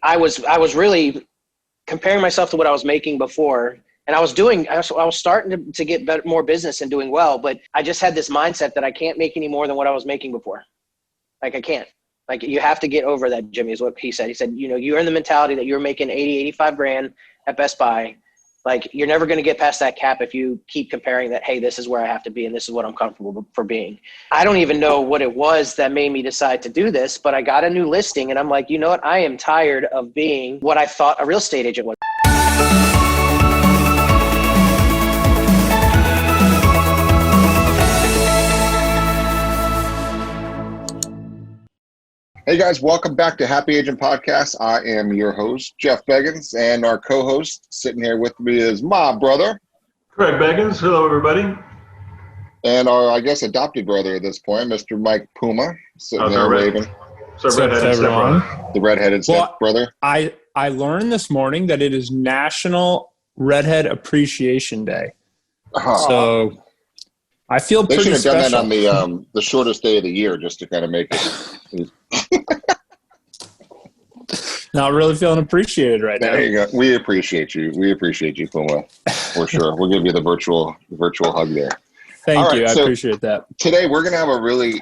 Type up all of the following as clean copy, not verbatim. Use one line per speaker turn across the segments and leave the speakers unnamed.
I was really comparing myself to what I was making before. And I was starting to get more business and doing well, but I just had this mindset that I can't make any more than what I was making before. Like I can't. Like you have to get over that, Jimmy, is what he said. He said, you're in the mentality that you're making 80, 85 grand at Best Buy. Like you're never going to get past that cap if you keep comparing that, hey, this is where I have to be and this is what I'm comfortable for being. I don't even know what it was that made me decide to do this, but I got a new listing and I'm like, you know what? I am tired of being what I thought a real estate agent was.
Hey guys, welcome back to Happy Agent Podcast. I am your host, Jeff Beggins, and our co-host sitting here with me is my brother,
Craig Beggins. Hello, everybody.
And our, I guess, adopted brother at this point, Mr. Mike Puma, sitting there waving.
The
redheaded stepbrother.
I learned this morning that it is National Redhead Appreciation Day. So I feel pretty special. They should have done
that on the shortest day of the year just to kind of make it.
Not really feeling appreciated right now.
There you go. We appreciate you. We appreciate you, Puma, for sure. We'll give you the virtual hug there.
Thank you. I appreciate that.
Today we're going to have a really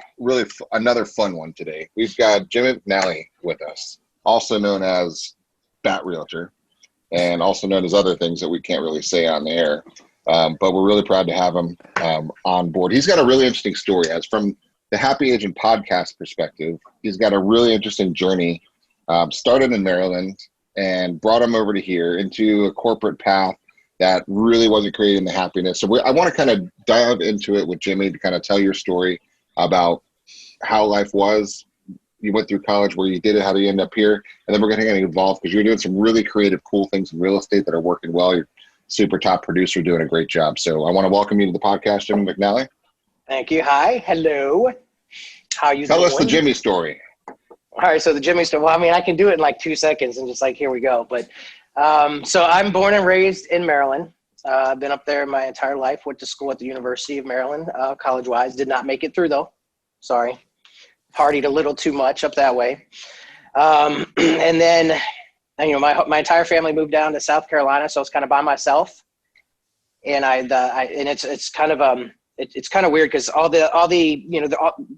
another fun one today. We've got Jimmy McNally with us, also known as Bat Realtor, and also known as other things that we can't really say on the air. But we're really proud to have him on board. He's got a really interesting story. As from the Happy Agent podcast perspective, he's got a really interesting journey. Started in Maryland and brought him over to here into a corporate path that really wasn't creating the happiness. So I want to kind of dive into it with Jimmy to kind of tell your story about how life was. You went through college, where you did it, how did you end up here? And then we're going to get involved because you're doing some really creative, cool things in real estate that are working well. You're super top producer, doing a great job. So I want to welcome you to the podcast, Jimmy McNally.
Thank you. Hi. Hello. How you doing?
Tell us the Jimmy story.
All right. So the Jimmy story. Well, I mean, I can do it in like 2 seconds and just like, here we go. But so I'm born and raised in Maryland. I've been up there my entire life. Went to school at the University of Maryland, college-wise. Did not make it through though. Sorry. Partied a little too much up that way. And then, my entire family moved down to South Carolina, so I was kind of by myself. And it's kind of it's kind of weird because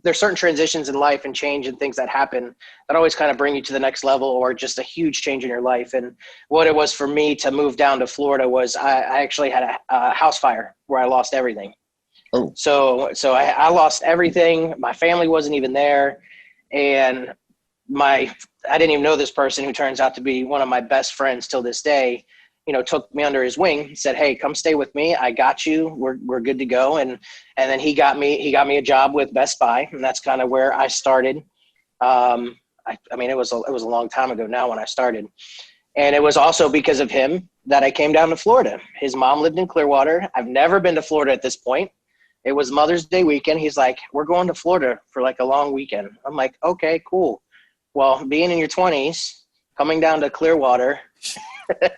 there's certain transitions in life and change and things that happen that always kind of bring you to the next level or just a huge change in your life. And what it was for me to move down to Florida was I actually had a house fire where I lost everything.
Oh.
So I lost everything. My family wasn't even there, and I didn't even know this person, who turns out to be one of my best friends till this day, took me under his wing. He said, hey, come stay with me. I got you. We're good to go. And then he got me a job with Best Buy, and that's kind of where I started. I mean, it was a long time ago now when I started. And it was also because of him that I came down to Florida. His mom lived in Clearwater. I've never been to Florida at this point. It was Mother's Day weekend. He's like, we're going to Florida for like a long weekend. I'm like, okay, cool. Well, being in your 20s, coming down to Clearwater, I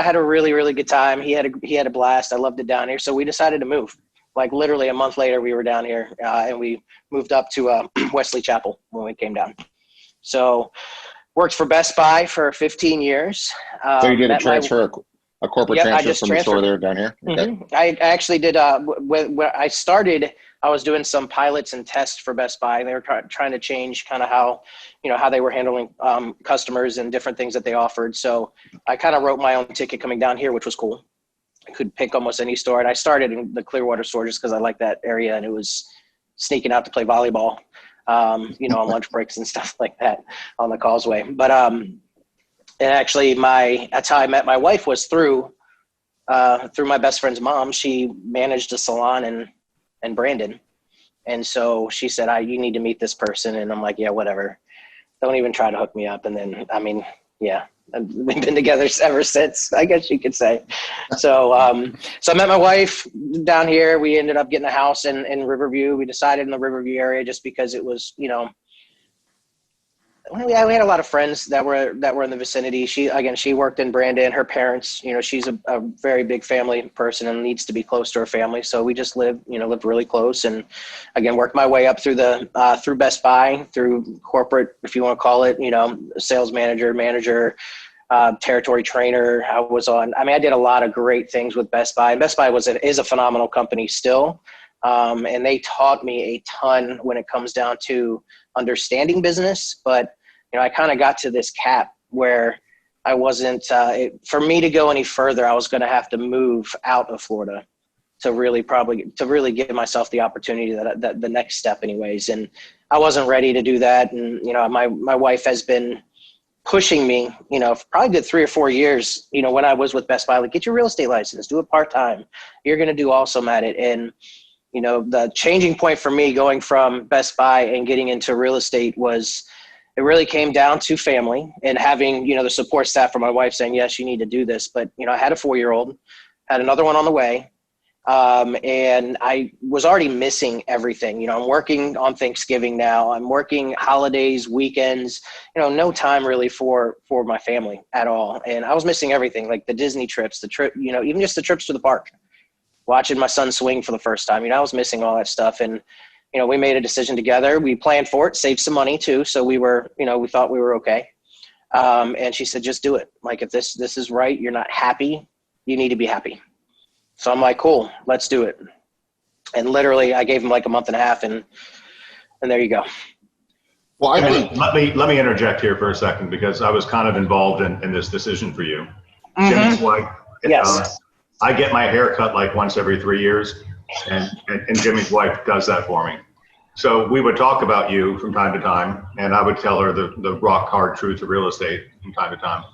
had a really, really good time. He had a blast. I loved it down here. So we decided to move. Like literally a month later, we were down here, and we moved up to Wesley Chapel when we came down. So worked for Best Buy for 15 years.
So you did a transfer, a corporate transfer from the store there down here? Okay.
Mm-hmm. I actually did. When I started, I was doing some pilots and tests for Best Buy. They were trying to change kind of how they were handling customers and different things that they offered. So I kind of wrote my own ticket coming down here, which was cool. I could pick almost any store. And I started in the Clearwater store just because I liked that area, and it was sneaking out to play volleyball, on lunch breaks and stuff like that on the causeway. But and actually that's how I met my wife, was through my best friend's mom. She managed a salon in Brandon. And so she said, you need to meet this person. And I'm like, yeah, whatever. Don't even try to hook me up. And then, we've been together ever since, I guess you could say. So I met my wife down here. We ended up getting a house in Riverview. We decided in the Riverview area just because it was, we had a lot of friends that were in the vicinity. She worked in Brandon. Her parents, she's a very big family person and needs to be close to her family. So we just lived really close, and again, worked my way up through through Best Buy, through corporate, if you want to call it, sales manager, territory trainer. I did a lot of great things with Best Buy, and Best Buy is a phenomenal company still. And they taught me a ton when it comes down to understanding business. But, I kind of got to this cap where I wasn't, for me to go any further, I was going to have to move out of Florida to really give myself the opportunity that the next step anyways. And I wasn't ready to do that. And, my wife has been pushing me, for probably good 3 or 4 years, when I was with Best Buy, like, get your real estate license, do it part-time. You're going to do awesome at it. And, the changing point for me going from Best Buy and getting into real estate it really came down to family and having, the support staff from my wife saying, yes, you need to do this. But, I had a 4-year-old, had another one on the way. And I was already missing everything. I'm working on Thanksgiving now. I'm working holidays, weekends, no time really for my family at all. And I was missing everything, like the Disney trips, even just the trips to the park. Watching my son swing for the first time, I was missing all that stuff. And, we made a decision together. We planned for it, saved some money too. So we were, we thought we were okay. And she said, just do it. Like, if this is right, you're not happy, you need to be happy. So I'm like, cool, let's do it. And literally I gave him like a month and a half and there you go.
Well,
let me interject here for a second, because I was kind of involved in this decision for you. Jimmy's wife,
yes.
I get my hair cut like once every 3 years, and Jimmy's wife does that for me. So we would talk about you from time to time, and I would tell her the rock hard truth of real estate from time to time.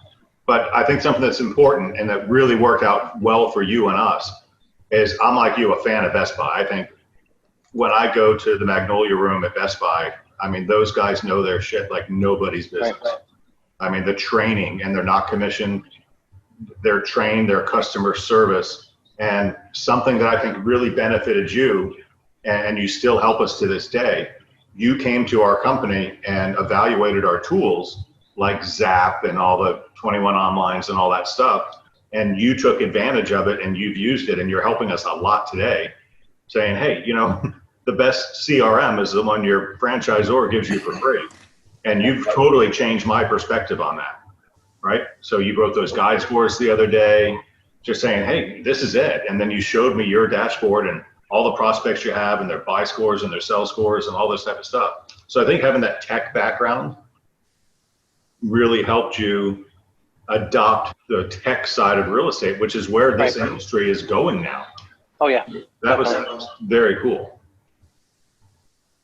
But I think something that's important and that really worked out well for you and us is, I'm like you, a fan of Best Buy. I think when I go to the Magnolia Room at Best Buy, those guys know their shit like nobody's business. Right. The training, and they're not commissioned. They're trained, their customer service, and something that I think really benefited you, and you still help us to this day. You came to our company and evaluated our tools like Zap and all the 21 Onlines and all that stuff, and you took advantage of it and you've used it, and you're helping us a lot today, saying, hey, the best CRM is the one your franchisor gives you for free. And you've totally changed my perspective on that. Right? So you wrote those guide scores the other day, just saying, hey, this is it. And then you showed me your dashboard and all the prospects you have and their buy scores and their sell scores and all this type of stuff. So I think having that tech background really helped you adopt the tech side of real estate, which is where this industry is going now.
Oh yeah.
That was very cool.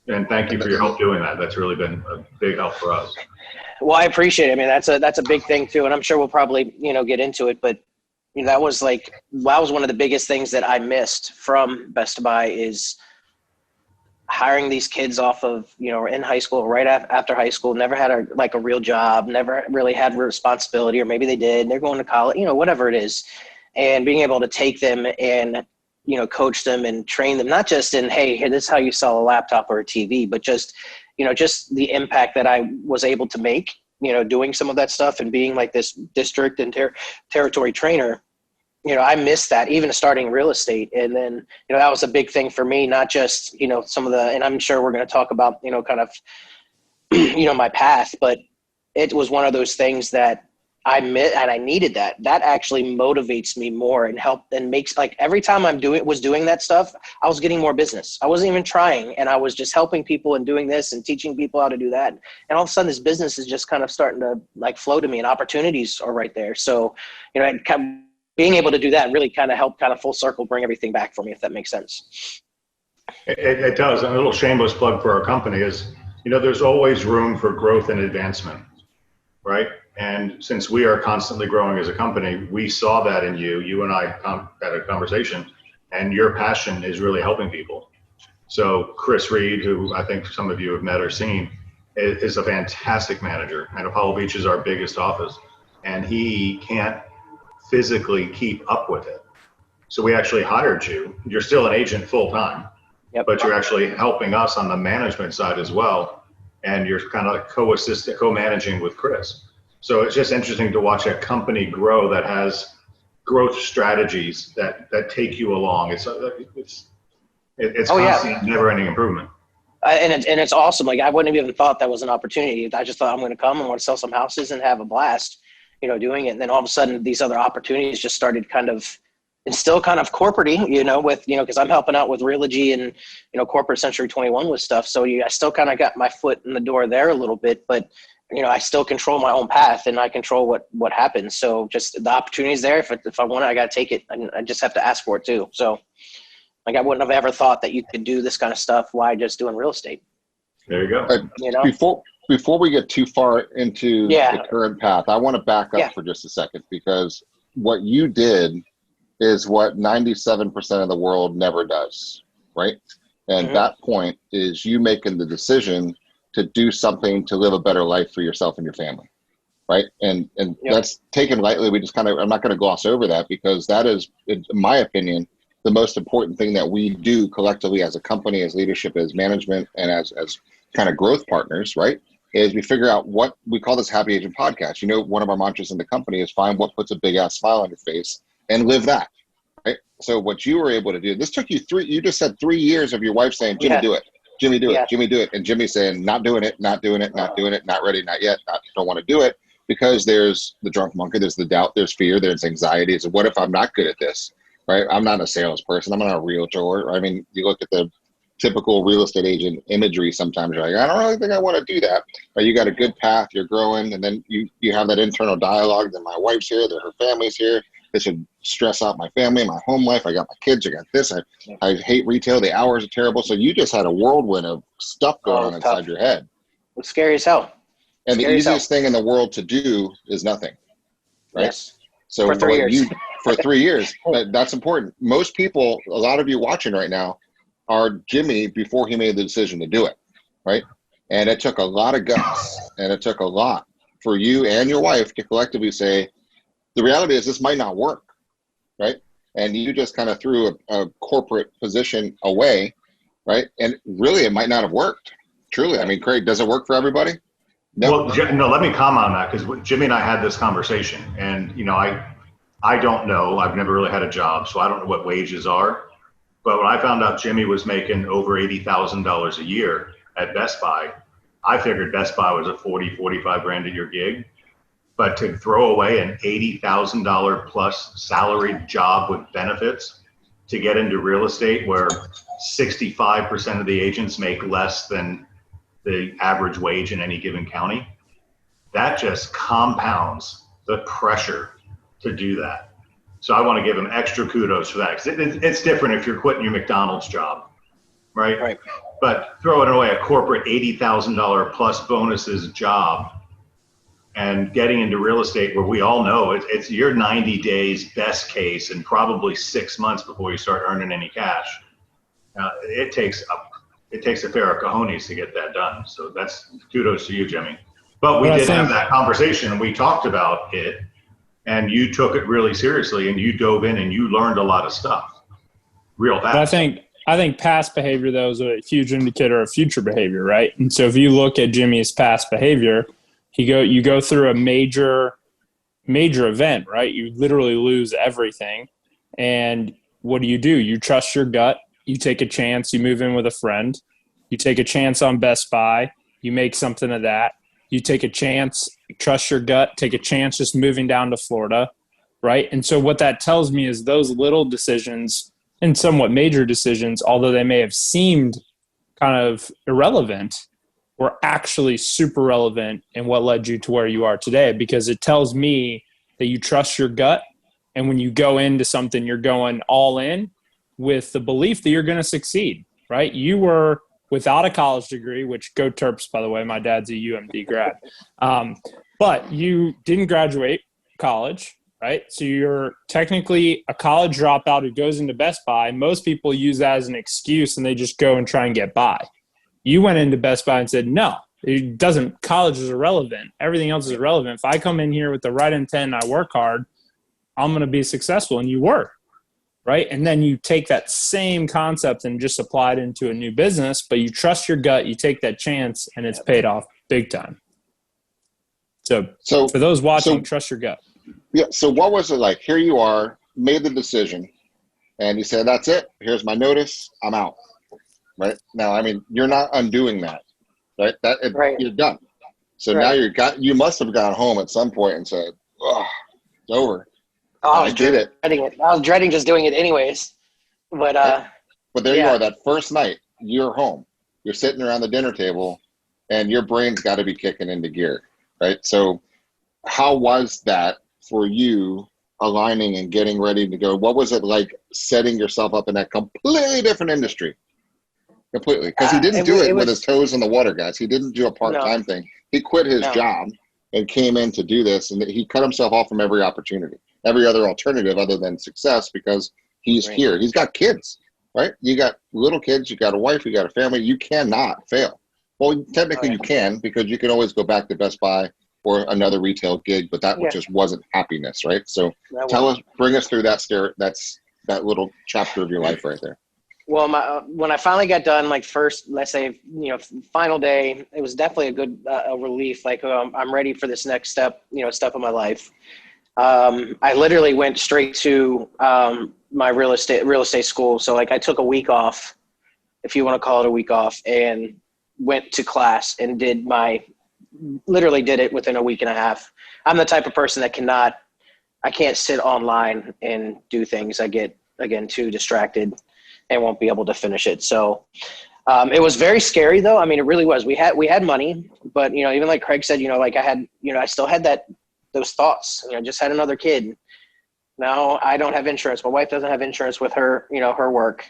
And thank you for your help doing that. That's really been a big help for us.
Well, I appreciate it. That's a big thing too. And I'm sure we'll probably, get into it, but that was one of the biggest things that I missed from Best Buy is hiring these kids off of, in high school, right after high school, never had a real job, never really had responsibility, or maybe they did, and they're going to college, whatever it is. And being able to take them and, coach them and train them, not just in, hey, this is how you sell a laptop or a TV, but just the impact that I was able to make, doing some of that stuff and being like this district and territory trainer, I missed that even starting real estate. And then, that was a big thing for me, not just, some of and I'm sure we're going to talk about, kind of, my path, but it was one of those things that I needed that actually motivates me more and makes, like, every time was doing that stuff, I was getting more business. I wasn't even trying. And I was just helping people and doing this and teaching people how to do that. And all of a sudden this business is just kind of starting to flow to me, and opportunities are right there. So, being able to do that really kind of helped kind of full circle bring everything back for me, if that makes sense.
It does. And a little shameless plug for our company is, there's always room for growth and advancement, right? And since we are constantly growing as a company, we saw that in you. You and I had a conversation, and your passion is really helping people. So Chris Reed, who I think some of you have met or seen, is a fantastic manager. And Apollo Beach is our biggest office, and he can't physically keep up with it. So we actually hired you. You're still an agent full time, but you're actually helping us on the management side as well. and you're kind of like co-managing with Chris. So it's just interesting to watch a company grow that has growth strategies that take you along. It's constant, never-ending improvement.
And it's awesome. Like, I wouldn't have even thought that was an opportunity. I just thought, I'm going to come and want to sell some houses and have a blast, doing it. And then all of a sudden these other opportunities just started and still kind of corporate-y, with, because I'm helping out with Realogy and, corporate Century 21 with stuff. So I still kind of got my foot in the door there a little bit, but, I still control my own path and I control what happens. So just the opportunity's there. If I want it, I got to take it, and I just have to ask for it too. So like, I wouldn't have ever thought that you could do this kind of stuff while just doing real estate.
There you
go. Before we get too far into the current path, I want to back up for just a second, because what you did is what 97% of the world never does, right? And that point is you making the decision to do something to live a better life for yourself and your family, right? And that's taken lightly. We just I'm not going to gloss over that, because that is, in my opinion, the most important thing that we do collectively as a company, as leadership, as management, and as kind of growth partners, right? Is we figure out what we call this Happy Agent podcast. One of our mantras in the company is find what puts a big ass smile on your face and live that, right? So what you were able to do, this took you you just said 3 years of your wife saying, Jimmy, do it. Jimmy, do it. Jimmy, do it. And Jimmy saying, not doing it, not doing it, not doing it, not ready, not yet, don't want to do it, because there's the drunk monkey, there's the doubt, there's fear, there's anxiety. So what if I'm not good at this, right? I'm not a salesperson. I'm not a realtor. I mean, you look at the typical real estate agent imagery, sometimes you're like, I don't really think I want to do that. But you got a good path, you're growing, and then you have that internal dialogue that my wife's here, that her family's here. This should stress out my family, my home life. I got my kids, I got this. I hate retail. The hours are terrible. So you just had a whirlwind of stuff going on inside your head.
It's scary as hell.
And the easiest thing in the world to do is nothing, right?
Yes.
So
for 3 years.
For 3 years, that's important. Most people, a lot of you watching right now, are Jimmy before he made the decision to do it, right? And it took a lot of guts, and it took a lot for you and your wife to collectively say, the reality is this might not work, right? And you just kind of threw a corporate position away, right? And really, it might not have worked. Truly, I mean, Craig, does it work for everybody?
No. Well, no, let me comment on that, because Jimmy and I had this conversation, and I don't know. I've never really had a job, so I don't know what wages are. But when I found out Jimmy was making over $80,000 a year at Best Buy, I figured Best Buy was a 40, 45 grand a year gig. But to throw away an $80,000 plus salaried job with benefits to get into real estate, where 65% of the agents make less than the average wage in any given county, that just compounds the pressure to do that. So I want to give him extra kudos for that. 'Cause it's different if you're quitting your McDonald's job, right? But throwing away a corporate $80,000 plus bonuses job and getting into real estate, where we all know it's your 90 days best case, and probably 6 months before you start earning any cash. It takes a pair of cojones to get that done. So that's kudos to you, Jimmy. But we did have that conversation, and we talked about it, and you took it really seriously, and you dove in and you learned a lot of stuff real fast.
I think past behavior, though, is a huge indicator of future behavior, right? And so if you look at Jimmy's past behavior, you go through a major event, right? You literally lose everything. And what do? You trust your gut. You take a chance. You move in with a friend. You take a chance on Best Buy. You make something of that. You take a chance, trust your gut, take a chance just moving down to Florida, right? And so what that tells me is those little decisions and somewhat major decisions, although they may have seemed kind of irrelevant, were actually super relevant in what led you to where you are today, because it tells me that you trust your gut. And when you go into something, you're going all in with the belief that you're going to succeed, right? You were without a college degree, which go Terps, by the way, my dad's a UMD grad. But you didn't graduate college, right? So you're technically a college dropout who goes into Best Buy. Most people use that as an excuse and they just go and try and get by. You went into Best Buy and said, no, it doesn't. College is irrelevant. Everything else is irrelevant. If I come in here with the right intent and I work hard, I'm going to be successful. And you were, right? And then you take that same concept and just apply it into a new business, but you trust your gut, you take that chance, and it's paid off big time. So for those watching, trust your gut.
Yeah. So what was it like? Here you are, made the decision, and you said, that's it. Here's my notice. I'm out. Right now, I mean, you're not undoing that, right? You're done. So now you must have gone home at some point and said, oh, it's over.
Oh, I did it. I was dreading just doing it anyways. But
there you are, that first night, you're home. You're sitting around the dinner table and your brain's got to be kicking into gear, right? So how was that for you aligning and getting ready to go? What was it like setting yourself up in that completely different industry? Completely. Because he didn't do it with his toes in the water, guys. He didn't do a part-time thing. He quit his job and came in to do this, and he cut himself off from every opportunity, every other alternative other than success, because he's here. He's got kids, right? You got little kids, you got a wife, you got a family. You cannot fail. Well, technically you can, because you can always go back to Best Buy or another retail gig, but that just wasn't happiness, right? So bring us through that little chapter of your life right there.
Well, when I finally got done, like first, let's say, final day, it was definitely a good relief. Like, I'm ready for this next step of my life. I literally went straight to my real estate school. So like I took a week off, if you want to call it a week off, and went to class and literally did it within a week and a half. I'm the type of person that I can't sit online and do things. I get, again, too distracted and won't be able to finish it. So it was very scary though. I mean, it really was. We had money, but even like Craig said, like I still had those thoughts, just had another kid. Now I don't have insurance. My wife doesn't have insurance with her, her work.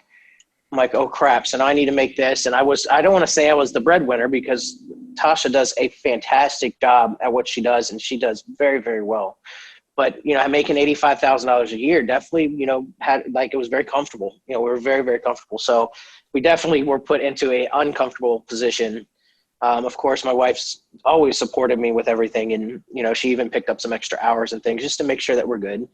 I'm like, oh crap. So now I need to make this. And I don't want to say I was the breadwinner, because Tasha does a fantastic job at what she does, and she does very, very well. But, I'm making $85,000 a year. Definitely, it was very comfortable. We were very, very comfortable. So we definitely were put into a uncomfortable position. Of course, my wife's always supported me with everything. And, she even picked up some extra hours and things just to make sure that we're good.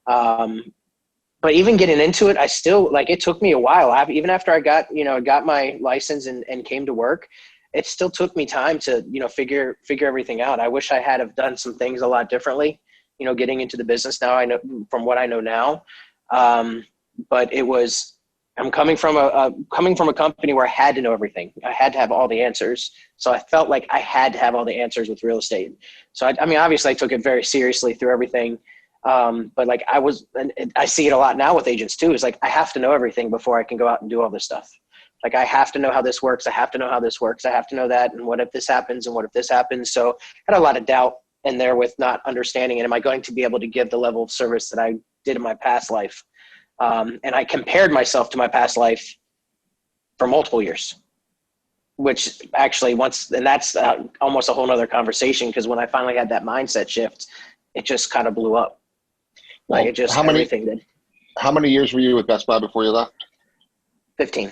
But even getting into it, I still, it took me a while. Even after I got my license and came to work, it still took me time to, figure everything out. I wish I had have done some things a lot differently. Getting into the business now, I know from what I know now. But I'm coming from a company where I had to know everything. I had to have all the answers. So I felt like I had to have all the answers with real estate. So I mean, obviously I took it very seriously through everything. But I see it a lot now with agents too. It's like, I have to know everything before I can go out and do all this stuff. Like, I have to know how this works. I have to know how this works. I have to know that. And what if this happens? And what if this happens? So I had a lot of doubt in there with not understanding, and am I going to be able to give the level of service that I did in my past life? And I compared myself to my past life for multiple years, which actually that's almost a whole nother conversation. Because when I finally had that mindset shift, it just kind of blew up.
Well, how many years were you with Best Buy before you left?
15.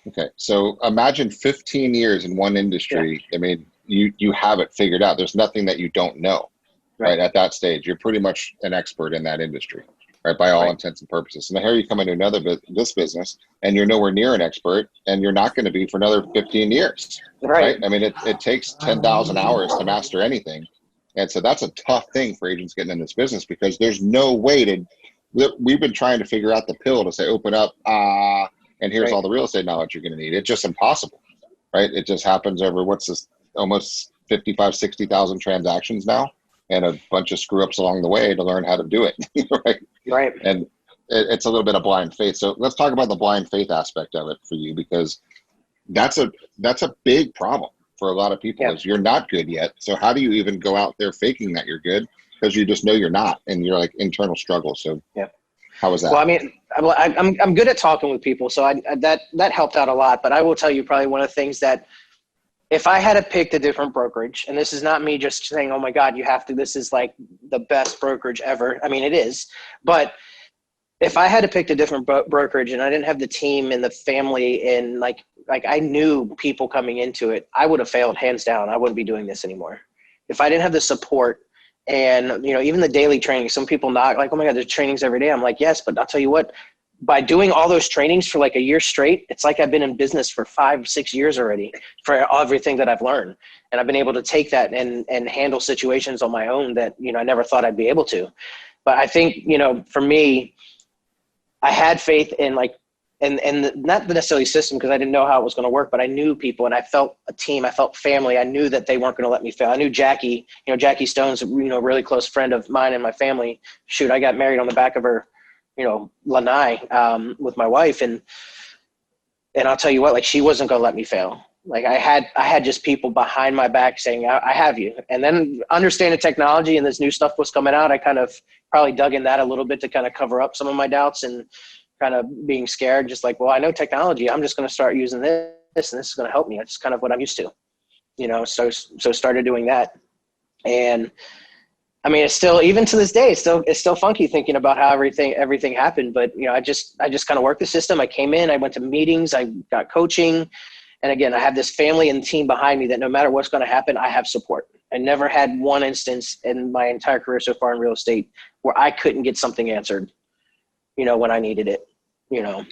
Okay. So imagine 15 years in one industry. Yeah. I mean, you have it figured out. There's nothing that you don't know, right? At that stage, you're pretty much an expert in that industry, right? By all intents and purposes. And here you come into this business, and you're nowhere near an expert, and you're not going to be for another 15 years, right? I mean, it takes 10,000 hours to master anything. And so that's a tough thing for agents getting in this business, because there's no way we've been trying to figure out the pill to say, open up, and here's all the real estate knowledge you're going to need. It's just impossible, right? It just happens over almost 55, 60,000 transactions now, and a bunch of screw ups along the way to learn how to do it. Right. And it's a little bit of blind faith. So let's talk about the blind faith aspect of it for you, because that's a big problem for a lot of people. Is you're not good yet. So how do you even go out there faking that you're good? Because you just know you're not, and you're like internal struggle. So how was that?
Well, I mean, I'm good at talking with people. So that helped out a lot, but I will tell you probably one of the things that, if I had picked a different brokerage, and this is not me just saying, oh my God, you have to, this is like the best brokerage ever. I mean, it is, but if I had picked a different brokerage and I didn't have the team and the family and like I knew people coming into it, I would have failed hands down. I wouldn't be doing this anymore. If I didn't have the support and, even the daily training, some people knock like, oh my God, there's trainings every day. I'm like, yes, but I'll tell you what, by doing all those trainings for like a year straight, it's like I've been in business for 5-6 years already for everything that I've learned. And I've been able to take that and handle situations on my own that, I never thought I'd be able to. But I think, for me, I had faith in and not the necessarily system, because I didn't know how it was going to work, but I knew people and I felt a team. I felt family. I knew that they weren't going to let me fail. I knew Jackie, Jackie Stone's a really close friend of mine and my family. Shoot, I got married on the back of her, lanai, with my wife. And I'll tell you what, she wasn't going to let me fail. I had just people behind my back saying, I have you. And then understanding technology and this new stuff was coming out, I kind of probably dug in that a little bit to kind of cover up some of my doubts and kind of being scared, just well, I know technology. I'm just going to start using this and this is going to help me. It's kind of what I'm used to, so started doing that. And I mean, it's still, even to this day, it's still funky thinking about how everything happened. But, I just kind of worked the system. I came in, I went to meetings, I got coaching. And again, I have this family and team behind me that no matter what's going to happen, I have support. I never had one instance in my entire career so far in real estate where I couldn't get something answered, when I needed it,
You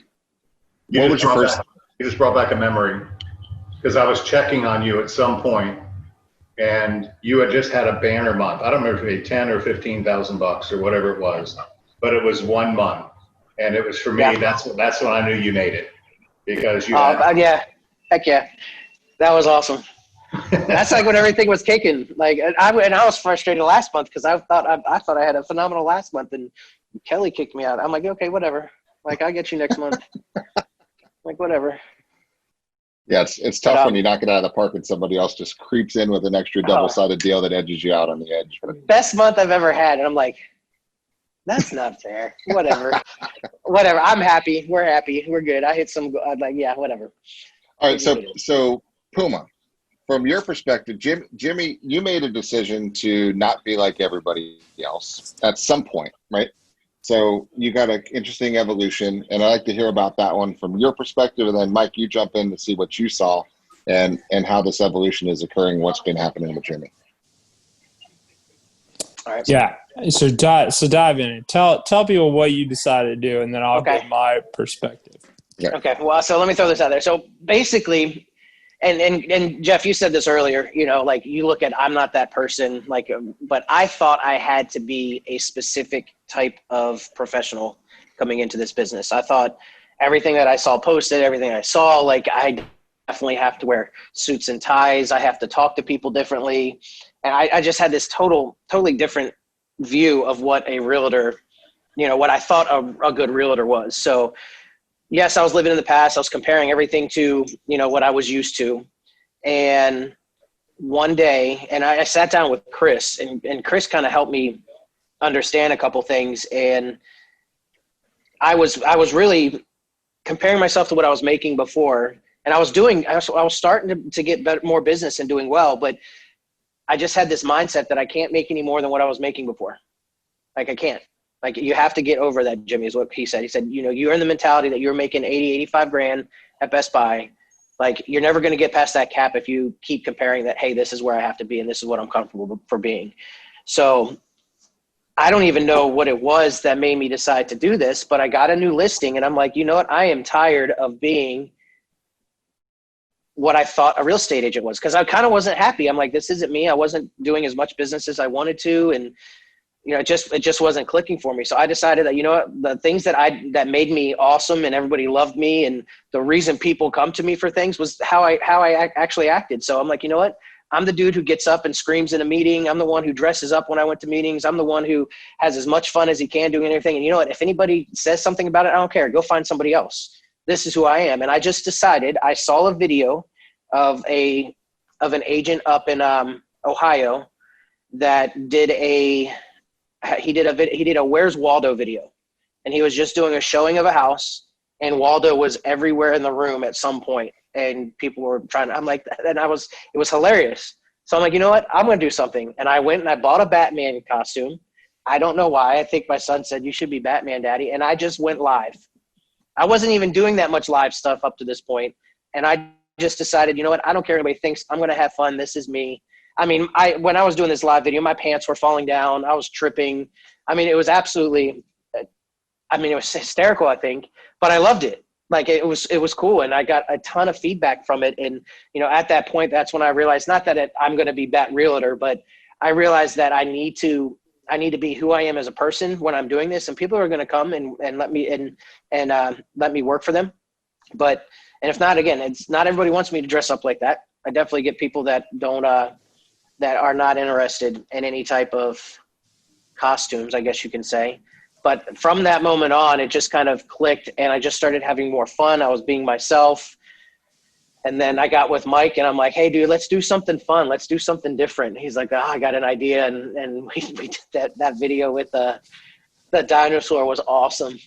just brought back a memory, because I was checking on you at some point and you had just had a banner month. I don't remember if it was 10 or 15,000 bucks or whatever it was, but it was 1 month. And it was for me,
Yeah.
that's when I knew you made it, because you had,
yeah. Heck yeah. That was awesome. That's when everything was kicking. I was frustrated last month because I thought I had a phenomenal last month, and Kelly kicked me out. I'm like, okay, whatever. I'll get you next month. Whatever.
Yeah, it's tough when you knock it out of the park and somebody else just creeps in with an extra double-sided deal that edges you out on the edge.
Best month I've ever had, and I'm like, that's not fair. Whatever. Whatever. I'm happy. We're happy. We're good. I hit some. Yeah, whatever.
All right, so Puma, from your perspective, Jimmy, you made a decision to not be like everybody else at some point, right? So you got an interesting evolution, and I'd like to hear about that one from your perspective. And then, Mike, you jump in to see what you saw and how this evolution is occurring, what's been happening with Jimmy.
All right.
Yeah. So dive in and tell people what you decided to do, and then I'll give my perspective.
Yeah.
Okay. Well, so let me throw this out there. So basically, and Jeff, you said this earlier, you look at, I'm not that person, but I thought I had to be a specific type of professional coming into this business. I thought everything that I saw posted, everything I saw, I definitely have to wear suits and ties. I have to talk to people differently. And I just had this totally different view of what a realtor, what I thought a good realtor was. So yes, I was living in the past. I was comparing everything to, what I was used to. And one day, and I sat down with Chris, and Chris kind of helped me understand a couple things. And I was really comparing myself to what I was making before. And I was starting to get more business and doing well, but I just had this mindset that I can't make any more than what I was making before. I can't. You have to get over that, Jimmy, is what he said. He said, you're in the mentality that you're making 80, 85 grand at Best Buy. You're never going to get past that cap if you keep comparing that, hey, this is where I have to be and this is what I'm comfortable for being. So I don't even know what it was that made me decide to do this, but I got a new listing and I'm like, you know what? I am tired of being what I thought a real estate agent was, because I kind of wasn't happy. I'm like, this isn't me. I wasn't doing as much business as I wanted to. And it just wasn't clicking for me. So I decided that, the things that made me awesome and everybody loved me, and the reason people come to me for things was how I actually acted. So I'm like, you know what? I'm the dude who gets up and screams in a meeting. I'm the one who dresses up when I went to meetings. I'm the one who has as much fun as he can doing anything. And you know what? If anybody says something about it, I don't care. Go find somebody else. This is who I am. And I just decided, I saw a video of an agent up in Ohio that did a Where's Waldo video. And he was just doing a showing of a house, and Waldo was everywhere in the room at some point, and people were it was hilarious. So I'm like, you know what? I'm going to do something. And I went and I bought a Batman costume. I don't know why. I think my son said, you should be Batman, Daddy. And I just went live. I wasn't even doing that much live stuff up to this point. And I just decided, you know what? I don't care what anybody thinks. I'm going to have fun. This is me. I mean, when I was doing this live video, my pants were falling down. I was tripping. I mean, it was absolutely, I mean, it was hysterical, I think, but I loved it. Like it was cool. And I got a ton of feedback from it. And, you know, at that point, that's when I realized not that I'm going to be Bat Realtor, but I realized that I need to be who I am as a person when I'm doing this, and people are going to come and let me let me work for them. And if not, again, it's not everybody wants me to dress up like that. I definitely get people that don't, that are not interested in any type of costumes, I guess you can say. But from that moment on, it just kind of clicked, and I just started having more fun. I was being myself. And then I got with Mike, and I'm like, hey, dude, let's do something fun. Let's do something different. He's like, I got an idea. And we did that video with the dinosaur was awesome.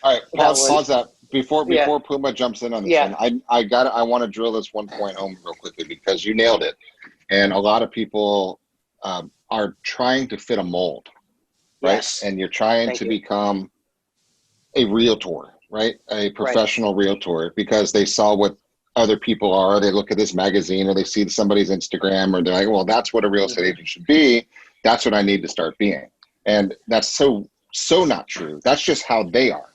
All right, pause that. Before Puma jumps in on this one, I want to drill this one point home real quickly, because you nailed it. And a lot of people are trying to fit a mold, right?
Yes.
And you're trying to become a realtor, right? A professional realtor, because they saw what other people are. They look at this magazine, or they see somebody's Instagram, or they're like, well, that's what a real estate agent should be. That's what I need to start being. And that's so not true. That's just how they are.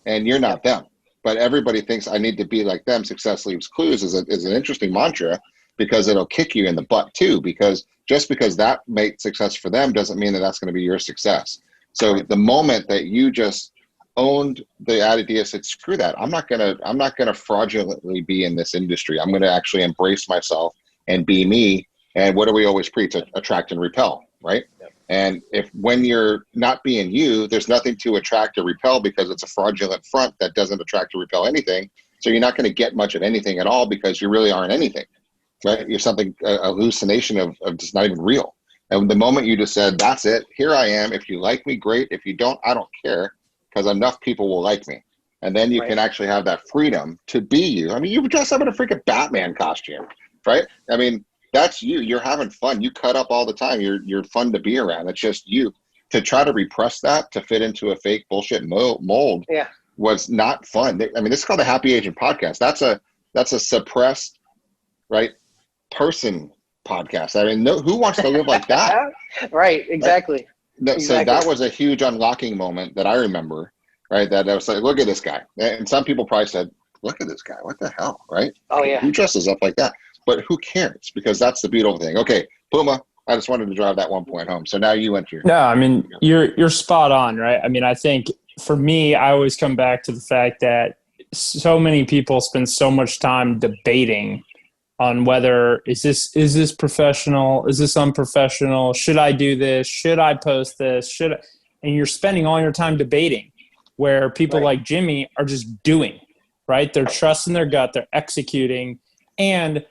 And you're not them. But everybody thinks I need to be like them. Success leaves clues is an interesting mantra, because it'll kick you in the butt too, because just because that made success for them doesn't mean that that's going to be your success. So the moment that you just owned the idea, said, screw that, I'm not gonna fraudulently be in this industry. I'm gonna actually embrace myself and be me. And what do we always preach? Attract and repel, right? Yep. And when you're not being you, there's nothing to attract or repel, because it's a fraudulent front that doesn't attract or repel anything. So you're not going to get much of anything at all, because you really aren't anything, right? You're something, a hallucination of just not even real. And the moment you just said, that's it, here I am. If you like me, great. If you don't, I don't care, because enough people will like me. And then you can actually have that freedom to be you. I mean, you dress up in a freaking Batman costume, right? I mean, that's you. You're having fun. You cut up all the time. You're fun to be around. It's just you. To try to repress that to fit into a fake bullshit mold was not fun. I mean, this is called the Happy Agent Podcast. That's a suppressed, right, person podcast. I mean, who wants to live like that?
Right, exactly.
Right? So that was a huge unlocking moment that I remember, right? That I was like, look at this guy. And some people probably said, look at this guy. What the hell, right?
Oh, yeah.
Who dresses up like that? But who cares? Because that's the beautiful thing. Okay, Puma, I just wanted to drive that one point home. So now you enter.
No, I mean, you're spot on, right? I mean, I think for me, I always come back to the fact that so many people spend so much time debating on whether is this professional? Is this unprofessional? Should I do this? Should I post this? And you're spending all your time debating, where people like Jimmy are just doing, right? They're trusting their gut. They're executing. And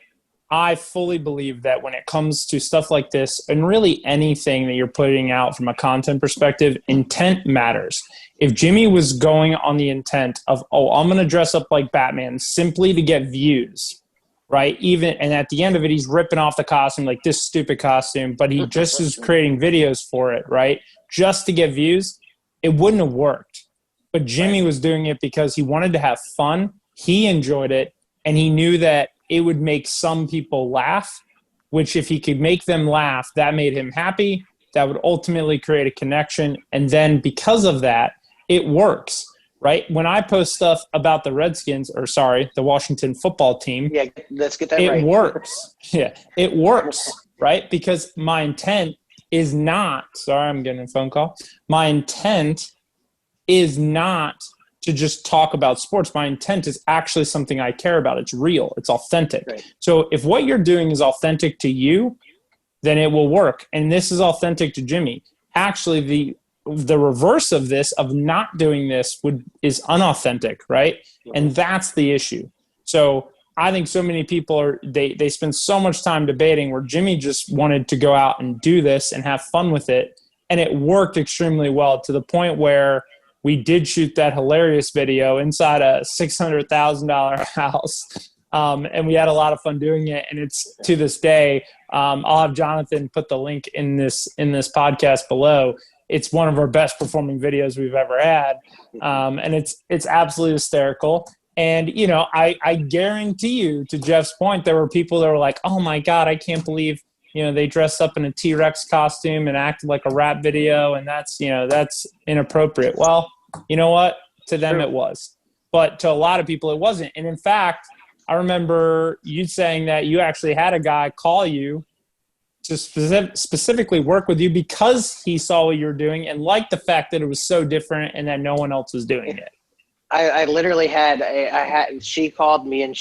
I fully believe that when it comes to stuff like this, and really anything that you're putting out from a content perspective, intent matters. If Jimmy was going on the intent of, I'm going to dress up like Batman simply to get views, right? And at the end of it, he's ripping off the costume, like this stupid costume, but he just is creating videos for it, right? Just to get views, it wouldn't have worked. But Jimmy was doing it because he wanted to have fun. He enjoyed it, and he knew that it would make some people laugh, which if he could make them laugh, that made him happy. That would ultimately create a connection. And then because of that, it works, right? When I post stuff about the the Washington football team,
let's get that right.
It works. Yeah, it works, right? Because my intent is not, sorry, I'm getting a phone call. My intent is not to just talk about sports. My intent is actually something I care about. It's real. It's authentic. Right. So if what you're doing is authentic to you, then it will work. And this is authentic to Jimmy. Actually, the reverse of this, of not doing this, is unauthentic, right? And that's the issue. So I think so many people they spend so much time debating, where Jimmy just wanted to go out and do this and have fun with it. And it worked extremely well, to the point where we did shoot that hilarious video inside a $600,000 house. And we had a lot of fun doing it. And it's, to this day, I'll have Jonathan put the link in this podcast below. It's one of our best performing videos we've ever had. And it's absolutely hysterical. And, I guarantee you, to Jeff's point, there were people that were like, oh my God, I can't believe, they dressed up in a T-Rex costume and acted like a rap video. And that's inappropriate. Well, You know what? To them,
True.
it was. But to a lot of people, it wasn't. And in fact, I remember you saying that you actually had a guy call you to specifically work with you because he saw what you were doing and liked the fact that it was so different and that no one else was doing it.
I literally she called me and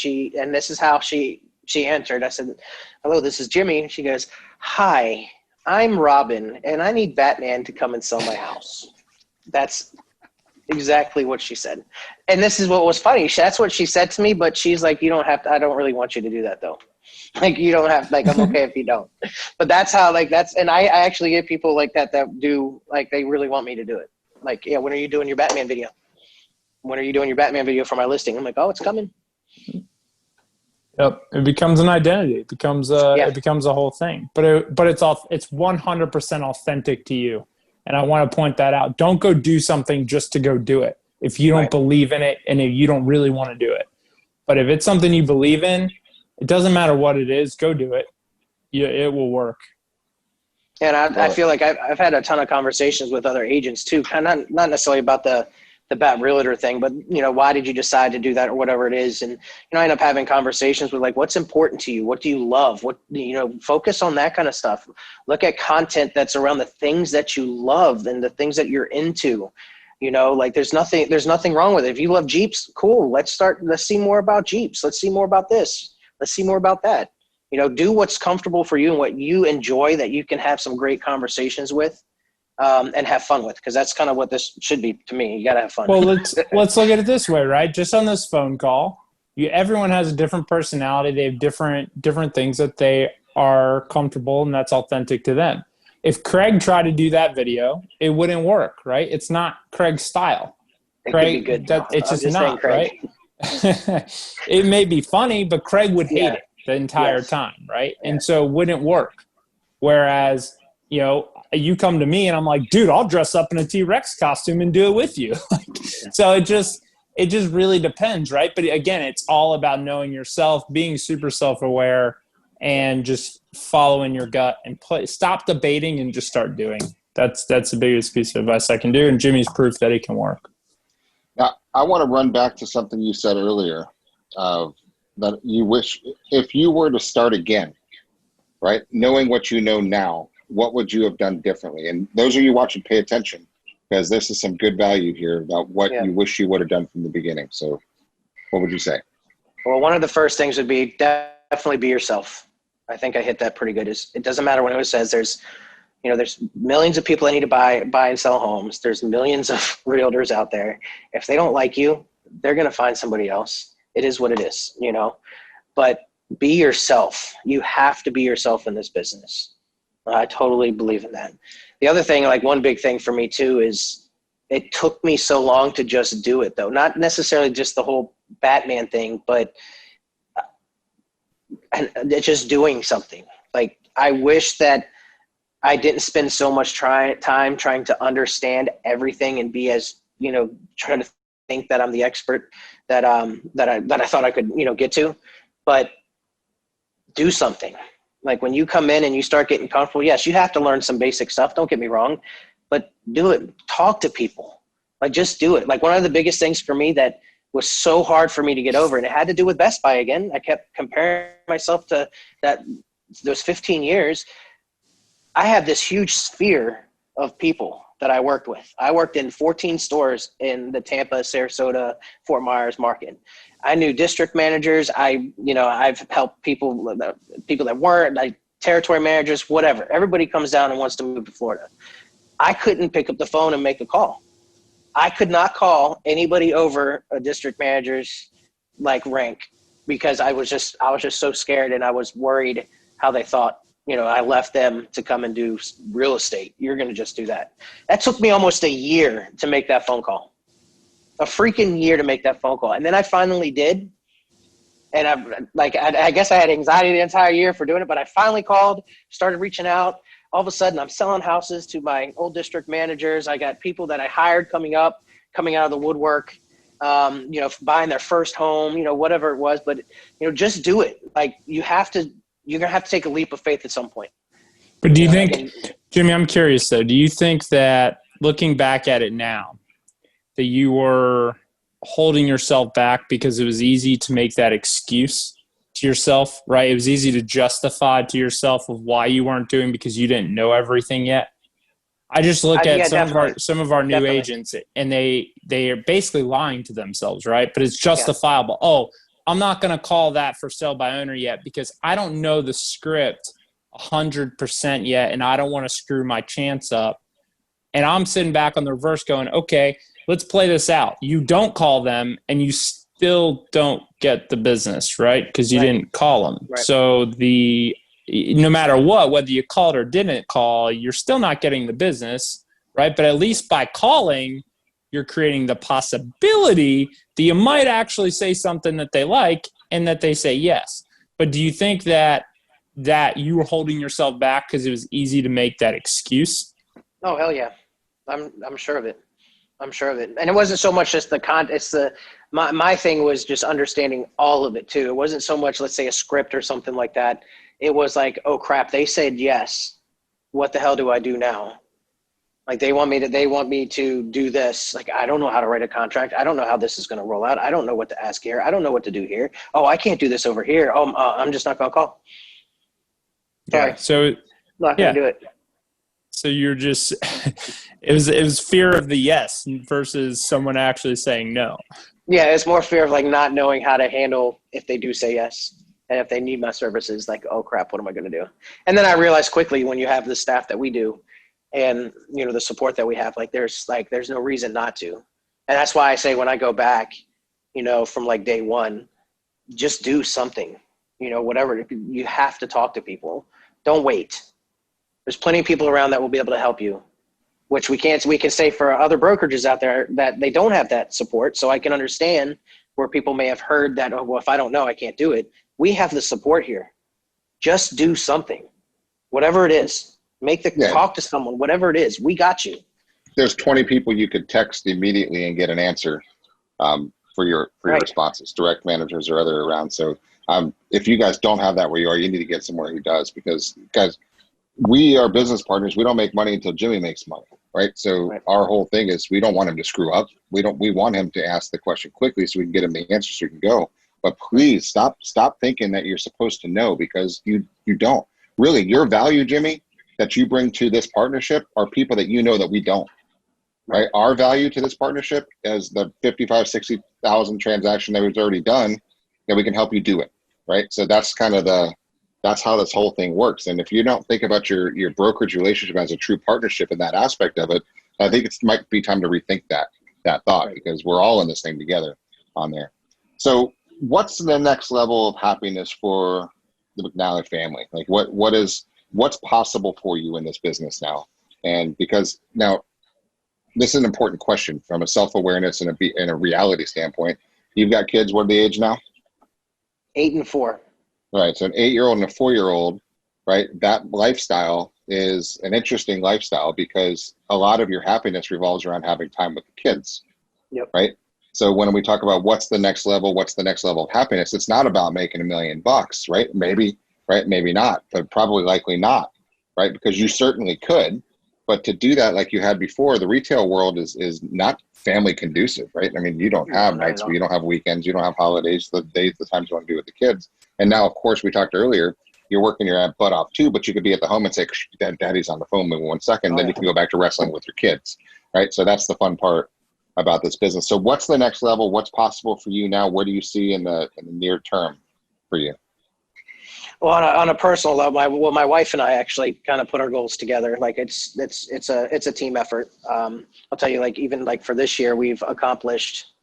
this is how she answered. I said, "Hello, this is Jimmy." She goes, "Hi, I'm Robin and I need Batman to come and sell my house." That's exactly what she said. And this is what was funny. That's what she said to me, but she's like, "You don't have to, I don't really want you to do that though." Like, you don't have, like, I'm okay if you don't. But that's how, like, and I actually get people like that do, like, they really want me to do it. Like, yeah, when are you doing your Batman video? When are you doing your Batman video for my listing? I'm like, oh, it's coming.
Yep, it becomes an identity. It becomes a whole thing. But it's 100% authentic to you, and I want to point that out. Don't go do something just to go do it if you don't believe in it and if you don't really want to do it. But if it's something you believe in, it doesn't matter what it is. Go do it. Yeah, it will work.
And I feel like I've had a ton of conversations with other agents too, kind of not necessarily about the Bat Realtor thing, but, you know, why did you decide to do that or whatever it is? And, you know, I end up having conversations with, like, what's important to you? What do you love? What, you know, focus on that kind of stuff. Look at content that's around the things that you love and the things that you're into. You know, like, there's nothing wrong with it. If you love Jeeps, cool. Let's see more about Jeeps. Let's see more about this. Let's see more about that. You know, do what's comfortable for you and what you enjoy that you can have some great conversations with. And have fun with, because that's kind of what this should be to me. You got to have fun.
Well, let's look at it this way, right? Just on this phone call, everyone has a different personality. They have different things that they are comfortable, and that's authentic to them. If Craig tried to do that video, it wouldn't work, right? It's not Craig's style.
Craig, could be good.
It's just not, right? It may be funny, but Craig would hate it the entire time, right? Yeah. And so it wouldn't work. Whereas, you know, you come to me and I'm like, dude, I'll dress up in a T-Rex costume and do it with you. So it just really depends, right? But again, it's all about knowing yourself, being super self-aware, and just following your gut and stop debating and just start doing. That's the biggest piece of advice I can do. And Jimmy's proof that it can work.
Now, I want to run back to something you said earlier, that you wish, if you were to start again, right, knowing what you know now, what would you have done differently? And those of you watching, pay attention, because this is some good value here about what you wish you would have done from the beginning. So what would you say?
Well, one of the first things would be definitely be yourself. I think I hit that pretty good. It doesn't matter when it says there's millions of people that need to buy and sell homes. There's millions of realtors out there. If they don't like you, they're going to find somebody else. It is what it is, you know, but be yourself. You have to be yourself in this business. I totally believe in that. The other thing, like, one big thing for me too, is it took me so long to just do it, though. Not necessarily just the whole Batman thing, but just doing something. Like, I wish that I didn't spend so much time trying to understand everything and be as, you know, trying to think that I'm the expert that I thought I could, you know, get to, but do something. Like, when you come in and you start getting comfortable, yes, you have to learn some basic stuff. Don't get me wrong, but do it. Talk to people. Like, just do it. Like, one of the biggest things for me that was so hard for me to get over, and it had to do with Best Buy again. I kept comparing myself to those 15 years. I have this huge sphere of people that I worked with. I worked in 14 stores in the Tampa, Sarasota, Fort Myers market. I knew district managers. I've helped people that weren't, like territory managers, whatever. Everybody comes down and wants to move to Florida. I couldn't pick up the phone and make a call. I could not call anybody over a district manager's like rank because I was just so scared, and I was worried how they thought, you know, I left them to come and do real estate. You're going to just do that. That took me almost a year to make that phone call. A freaking year to make that phone call. And then I finally did. And I guess I had anxiety the entire year for doing it, but I finally called, started reaching out. All of a sudden I'm selling houses to my old district managers. I got people that I hired coming out of the woodwork, you know, buying their first home, you know, whatever it was, but, you know, just do it. Like, you're going to have to take a leap of faith at some point.
But do you think, Jimmy, I'm curious though, do you think that looking back at it now, that you were holding yourself back because it was easy to make that excuse to yourself, right? It was easy to justify to yourself of why you weren't doing because you didn't know everything yet. I just look at
Yeah, definitely.
some of our new
Definitely.
agents, and they are basically lying to themselves, right? But it's
Yeah.
justifiable. Oh, I'm not going to call that for sale by owner yet because I don't know the script 100% yet, and I don't want to screw my chance up. And I'm sitting back on the reverse going, okay, let's play this out. You don't call them, and you still don't get the business, right? Because you
Right.
didn't call them.
Right.
So no matter what, whether you called or didn't call, you're still not getting the business, right? But at least by calling, you're creating the possibility that you might actually say something that they like and that they say yes. But do you think that you were holding yourself back because it was easy to make that excuse?
Oh, hell yeah. I'm sure of it. I'm sure of it. And it wasn't so much just my thing was just understanding all of it too. It wasn't so much, let's say, a script or something like that. It was like, oh crap, they said yes. What the hell do I do now? Like they want me to do this. Like, I don't know how to write a contract. I don't know how this is going to roll out. I don't know what to ask here. I don't know what to do here. Oh, I can't do this over here. Oh, I'm just not going to call. Sorry.
Yeah. So
Not going to do it.
So you're just it was fear of the yes versus someone actually saying no.
Yeah, it's more fear of like not knowing how to handle if they do say yes. And if they need my services, like, oh crap, what am I going to do? And then I realized quickly when you have the staff that we do and, you know, the support that we have, there's no reason not to. And that's why I say when I go back, you know, from like day one, just do something, you know, whatever. You have to talk to people. Don't wait. There's plenty of people around that will be able to help you, which we can say for other brokerages out there that they don't have that support. So I can understand where people may have heard that, oh, well, if I don't know, I can't do it. We have the support here. Just do something, whatever it is. Talk to someone, whatever it is. We got you.
There's 20 people you could text immediately and get an answer for your responses, direct managers or other around. So if you guys don't have that where you are, you need to get somewhere who does, because guys, we are business partners. We don't make money until Jimmy makes money, right? So our whole thing is we don't want him to screw up. We want him to ask the question quickly so we can get him the answer so we can go. But please stop thinking that you're supposed to know, because you don't. Really, your value, Jimmy, that you bring to this partnership are people that you know that we don't, right? Our value to this partnership is the 55, 60,000 transaction that was already done, that we can help you do it, right? So that's kind of that's how this whole thing works. And if you don't think about your brokerage relationship as a true partnership in that aspect of it, I think it might be time to rethink that thought, because we're all in this thing together on there. So what's the next level of happiness for the McNally family? Like what's possible for you in this business now? And because now this is an important question from a self-awareness and a reality standpoint. You've got kids. What are the age now?
8 and 4.
Right. So an 8-year-old and a 4-year-old, right? That lifestyle is an interesting lifestyle, because a lot of your happiness revolves around having time with the kids.
Yep.
Right. So when we talk about what's the next level of happiness, it's not about making $1 million, right? Maybe, right? Maybe not, but probably likely not, right? Because you certainly could. But to do that like you had before, the retail world is not family conducive, right? I mean, you don't have nights, you don't have weekends, you don't have holidays, the times you want to be with the kids. And now, of course, we talked earlier, you're working your butt off too, but you could be at the home and say, daddy's on the phone in 1 second, then you can go back to wrestling with your kids, right? So that's the fun part about this business. So what's the next level? What's possible for you now? What do you see in the near term for you?
Well, on a personal level, my wife and I actually kind of put our goals together. Like it's a team effort. I'll tell you, like even like for this year, we've accomplished,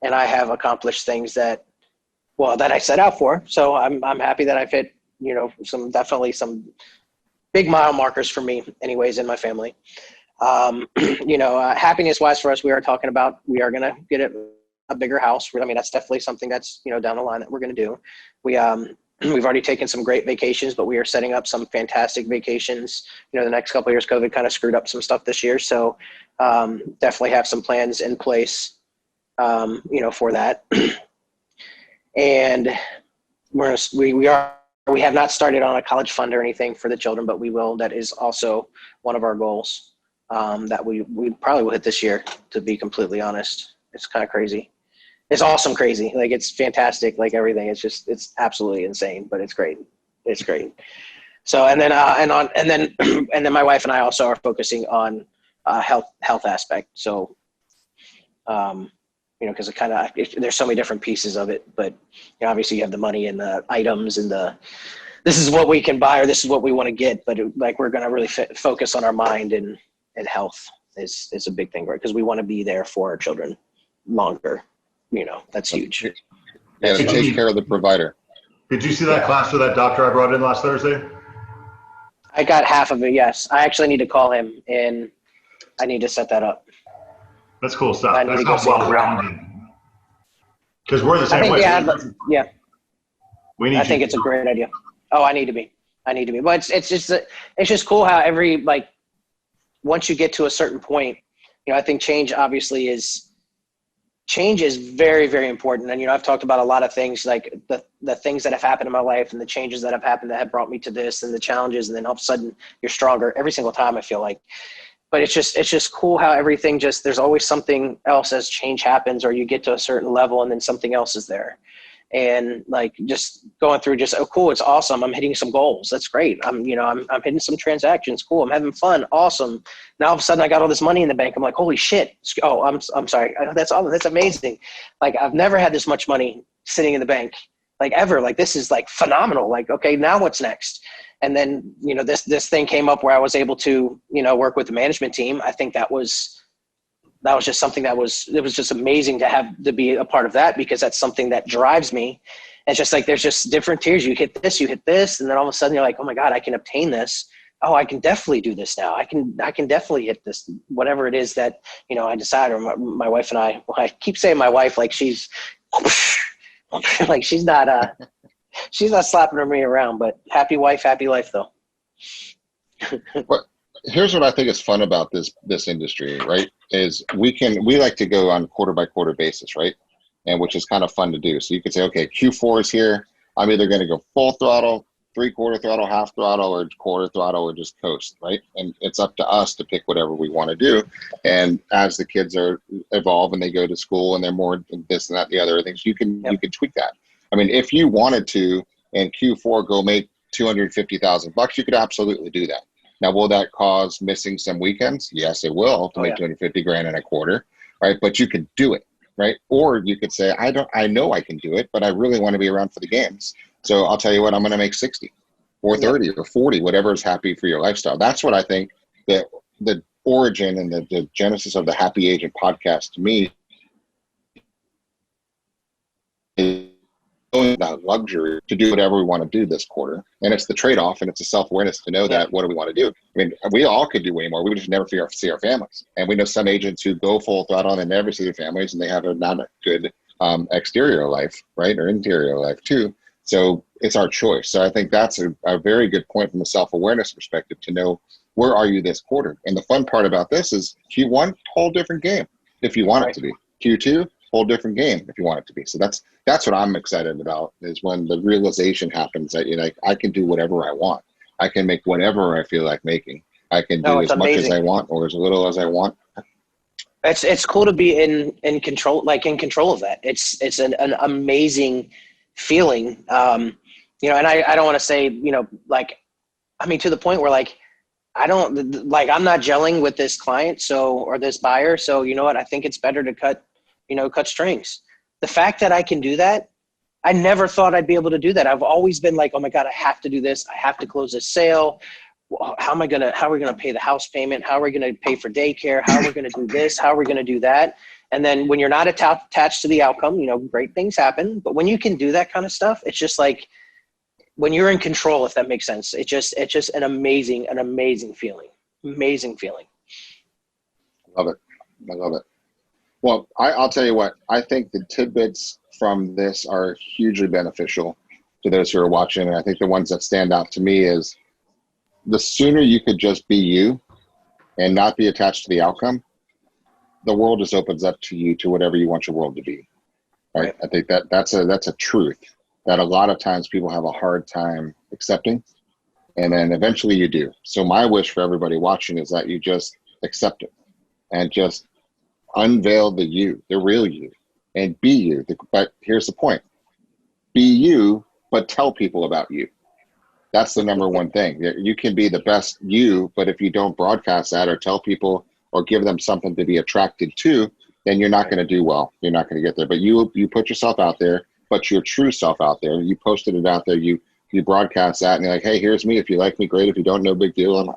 and I have accomplished things that I set out for. So I'm happy that I've hit, you know, some big mile markers for me, anyways, in my family. You know, happiness wise for us, we are talking about we are gonna get a bigger house. I mean, that's definitely something that's, you know, down the line that we're gonna do. We've already taken some great vacations, but we are setting up some fantastic vacations. You know, the next couple of years, COVID kind of screwed up some stuff this year. So definitely have some plans in place, you know, for that. And we have not started on a college fund or anything for the children, but we will. That is also one of our goals that we probably will hit this year. to be completely honest. It's kind of crazy. It's awesome crazy. Like, it's fantastic, like everything. It's absolutely insane, but it's great. It's great. So, and then and then my wife and I also are focusing on health aspect. So, because it kind of, there's so many different pieces of it, but obviously you have the money and the items and this is what we can buy or this is what we want to get, but we're going to really focus on our mind and health is a big thing, right? Because we want to be there for our children longer. That's huge.
Yeah, to take care of the provider.
Did you see that class with that doctor I brought in last Thursday?
I got half of it. Yes. I actually need to call him and I need to set that up.
That's cool stuff. That's not well-rounded. Because we're the same way.
Yeah.
I
think it's a great idea. Oh, I need to be. But it's just cool how once you get to a certain point, I think change is very, very important. And, I've talked about a lot of things, like the things that have happened in my life and the changes that have happened that have brought me to this and the challenges. And then all of a sudden you're stronger every single time, I feel like. But it's just cool how everything there's always something else as change happens, or you get to a certain level and then something else is there. And like just going through oh, cool. It's awesome. I'm hitting some goals. That's great. I'm hitting some transactions. Cool. I'm having fun. Awesome. Now all of a sudden I got all this money in the bank. I'm like, holy shit. Oh, I'm sorry. That's amazing. Like, I've never had this much money sitting in the bank, like, ever. Like, this is like phenomenal. Like, okay, now what's next? And then, this thing came up where I was able to, work with the management team. I think that was just something it was just amazing to be a part of that, because that's something that drives me. And it's just like, there's just different tiers. You hit this. And then all of a sudden you're like, oh my God, I can obtain this. Oh, I can definitely do this now. I can definitely hit this, whatever it is that, I decide, or my wife and I keep saying my wife, like she's like, she's not slapping me around, but happy wife, happy life though.
But here's what I think is fun about this industry, right? Is we like to go on quarter by quarter basis, right? And which is kind of fun to do. So you could say, okay, Q4 is here. I'm either going to go full throttle, 3/4 throttle, half throttle, or quarter throttle, or just coast, right? And it's up to us to pick whatever we want to do. And as the kids evolve and they go to school and they're more this and that, the other things, you can tweak that. I mean, if you wanted to in Q4 go make $250,000, you could absolutely do that. Now, will that cause missing some weekends? Yes, it will, to make $250,000 in a quarter, right? But you could do it, right? Or you could say, I know I can do it, but I really want to be around for the games. So I'll tell you what, I'm going to make 60 or 30 or 40, whatever is happy for your lifestyle. That's what I think that the origin and the genesis of the Happy Agent podcast to me is that luxury to do whatever we want to do this quarter. And it's the trade-off, and it's a self-awareness to know that what do we want to do? I mean, we all could do way more. We would just never see our families. And we know some agents who go full throttle and they never see their families, and they have not a good exterior life, right? Or interior life too. So it's our choice. So I think that's a very good point from a self-awareness perspective to know, where are you this quarter? And the fun part about this is Q1, whole different game if you want it to be. Q2, whole different game if you want it to be. So that's what I'm excited about, is when the realization happens that I can do whatever I want. I can make whatever I feel like making. I can do as much as I want or as little as I want.
It's cool to be in control, like in control of that. It's an amazing feeling. And I don't want to say, to the point where I'm not gelling with this client, or this buyer. So you know what, I think it's better to cut strings. The fact that I can do that, I never thought I'd be able to do that. I've always been like, oh my God, I have to do this. I have to close this sale. How are we going to pay the house payment? How are we going to pay for daycare? How are we going to do this? How are we going to do that? And then when you're not attached to the outcome, great things happen. But when you can do that kind of stuff, it's just like when you're in control, if that makes sense. It's just an amazing feeling. Amazing feeling.
I love it. Well, I'll tell you what, I think the tidbits from this are hugely beneficial to those who are watching. And I think the ones that stand out to me is the sooner you could just be you and not be attached to the outcome, the world just opens up to you to whatever you want your world to be. Right? I think that's a truth that a lot of times people have a hard time accepting. And then eventually you do. So my wish for everybody watching is that you just accept it and just Unveil the real you, and be you. But here's the point. Be you, but tell people about you. That's the number one thing. You can be the best you, but if you don't broadcast that or tell people or give them something to be attracted to, then you're not going to do well. You're not going to get there. But you put yourself out there, but your true self out there. You posted it out there. You broadcast that, and you're like, hey, here's me. If you like me, great. If you don't, no big deal.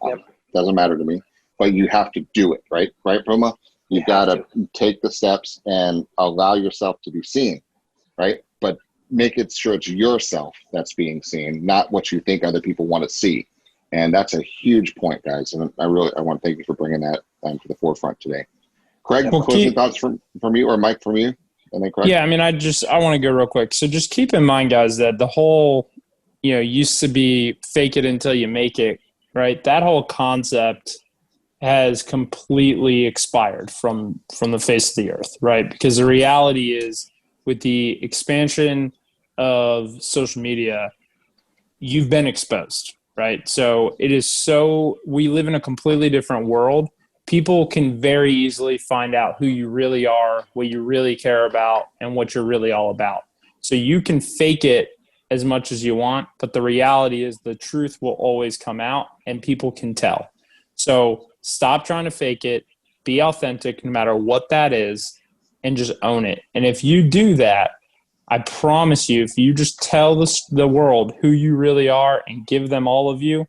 Doesn't matter to me. But you have to do it, right? Right, Puma? You've got to take the steps and allow yourself to be seen, right? But make it sure it's yourself that's being seen, not what you think other people want to see. And that's a huge point, guys. And I want to thank you for bringing that to the forefront today. Craig, closing thoughts from you, or Mike from you? And then Craig.
Yeah, I mean, I want to go real quick. So just keep in mind, guys, that the whole, used to be fake it until you make it, right? That whole concept has completely expired from the face of the earth, right? Because the reality is, with the expansion of social media, you've been exposed, right? So we live in a completely different world. People can very easily find out who you really are, what you really care about, and what you're really all about. So you can fake it as much as you want, but the reality is the truth will always come out and people can tell. So stop trying to fake it, be authentic no matter what that is, and just own it. And if you do that, I promise you, if you just tell the world who you really are and give them all of you,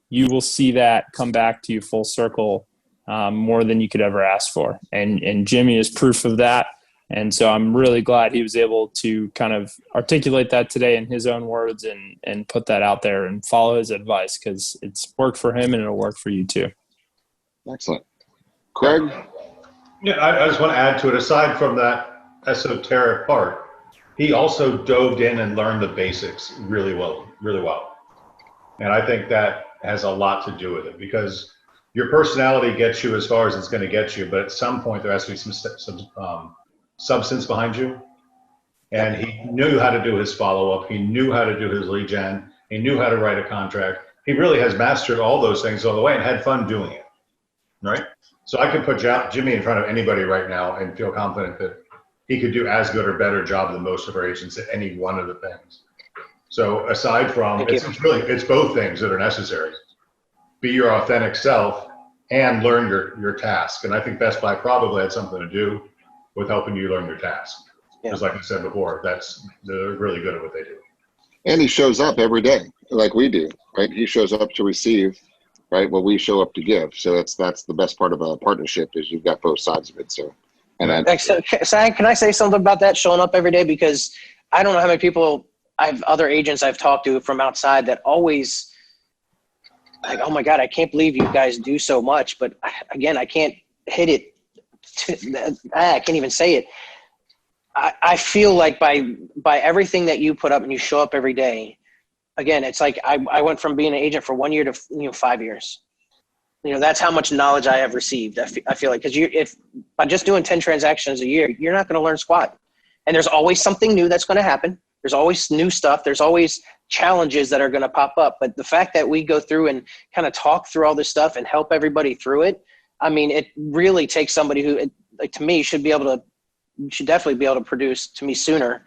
you will see that come back to you full circle, more than you could ever ask for. And Jimmy is proof of that. And so I'm really glad he was able to kind of articulate that today in his own words and put that out there and follow his advice, because it's worked for him and it'll work for you too.
Excellent. Craig?
Yeah, I just want to add to it. Aside from that esoteric part, he also dove in and learned the basics really well. And I think that has a lot to do with it, because your personality gets you as far as it's going to get you, but at some point there has to be some substance behind you. And he knew how to do his follow-up. He knew how to do his lead gen. He knew how to write a contract. He really has mastered all those things all the way and had fun doing it, right? So I could put Jimmy in front of anybody right now and feel confident that he could do as good or better job than most of our agents at any one of the things. So aside from, it's both things that are necessary. Be your authentic self and learn your task. And I think Best Buy probably had something to do with helping you learn your task. Because like I said before, they're really good at what they do.
And he shows up every day like we do, right? He shows up to receive, right? Well, we show up to give. So that's the best part of a partnership, is you've got both sides of it. So, can
I say something about that, showing up every day? Because I don't know how many people other agents I've talked to from outside that always like, oh my God, I can't believe you guys do so much. But again, I can't hit it. I can't even say it. I feel like by everything that you put up and you show up every day, again, it's like I went from being an agent for 1 year to 5 years. That's how much knowledge I have received. I feel like, because if by just doing 10 transactions a year, you're not going to learn squat. And there's always something new that's going to happen. There's always new stuff. There's always challenges that are going to pop up. But the fact that we go through and kind of talk through all this stuff and help everybody through it, I mean, it really takes somebody who, like, to me, should definitely be able to produce to me sooner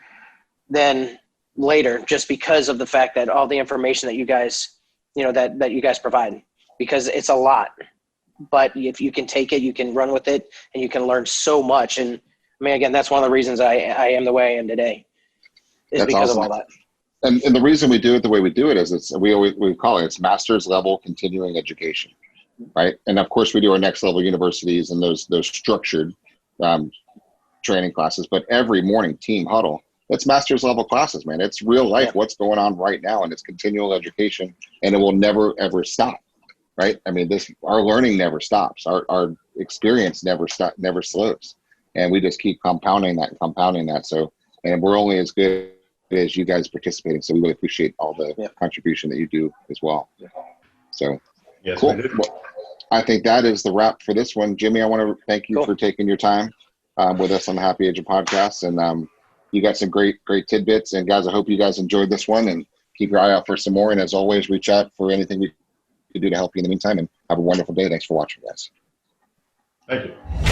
than later, just because of the fact that all the information that you guys, that you guys provide, because it's a lot. But if you can take it, you can run with it, and you can learn so much. And I mean, again, that's one of the reasons I am the way I am today, is that's because awesome. Of all that.
And the reason we do it the way we do it is we call it's master's level continuing education, right? And of course we do our next level universities and those structured training classes, but every morning team huddle, it's master's level classes, man. It's real life, what's going on right now, and it's continual education, and it will never ever stop, right? I mean, our learning never stops. Our experience never slows, and we just keep compounding that. So, and we're only as good as you guys participating. So we really appreciate all the contribution that you do as well. So
yes,
cool. Well, I think that is the wrap for this one. Jimmy, I want to thank you for taking your time with us on the Happy Agent Podcast. And you got some great tidbits. And guys, I hope you guys enjoyed this one, and keep your eye out for some more. And as always, reach out for anything we can do to help you in the meantime, and have a wonderful day. Thanks for watching, guys.
Thank you.